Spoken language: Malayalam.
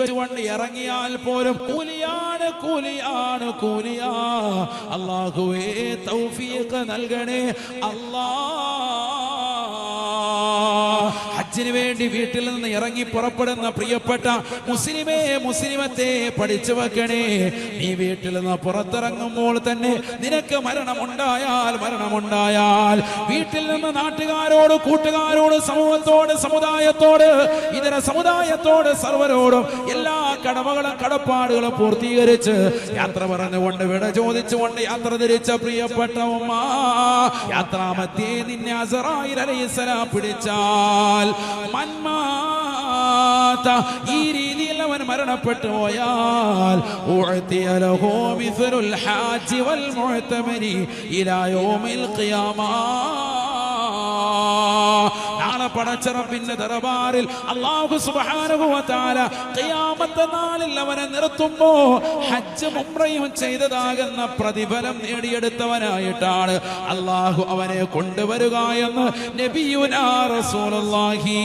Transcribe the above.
ഇറങ്ങിയാൽ പോലും കൂലിയാണ് കൂലിയാണ് കൂലിയാ. അല്ലാഹുവേ തൗഫീഖ് നൽകണേ അല്ലാഹ്. ഹജ്ജിന് വേണ്ടി വീട്ടിൽ നിന്ന് ഇറങ്ങി പുറപ്പെടുന്ന പ്രിയപ്പെട്ട മുസ്ലിമേ മുസ്ലിമത്തെ പഠിച്ചു വെക്കണേ. നീ വീട്ടിൽ നിന്ന് പുറത്തിറങ്ങുമ്പോൾ തന്നെ നിനക്ക് മരണമുണ്ടായാൽ വീട്ടിൽ നിന്ന് നാട്ടുകാരോട്, കൂട്ടുകാരോട്, സമൂഹത്തോട്, സമുദായത്തോട്, ഇതര സമുദായത്തോട്, സർവരോടും എല്ലാ കടമകളും കടപ്പാടുകളും പൂർത്തീകരിച്ച് യാത്ര പറഞ്ഞുകൊണ്ട് വിട ചോദിച്ചുകൊണ്ട് യാത്ര തിരിച്ച പ്രിയപ്പെട്ട ഉമ്മ, യാത്രാമധ്യേ നിന്നെ അസ്റായീൽ അലൈഹിസ്സലാം പിടിച്ചാൽ ഈ രീതിയിൽ അവൻ മരണപ്പെട്ടു പോയാൽ നാളെ പടച്ചറപ്പിന്റെ ദർബാറിൽ അല്ലാഹു സുബ്ഹാനഹു വ തആല ഖിയാമത്ത് നാളിൽ അവനെ നിർത്തുമ്പോ ഹജ്ജും ഉംറയും ചെയ്തതാകുന്ന പ്രതിഫലം നേടിയെടുത്തവനായിട്ടാണ് അല്ലാഹു അവനെ കൊണ്ടുവരിക എന്ന് നബിയുനാ റസൂലുള്ളാഹി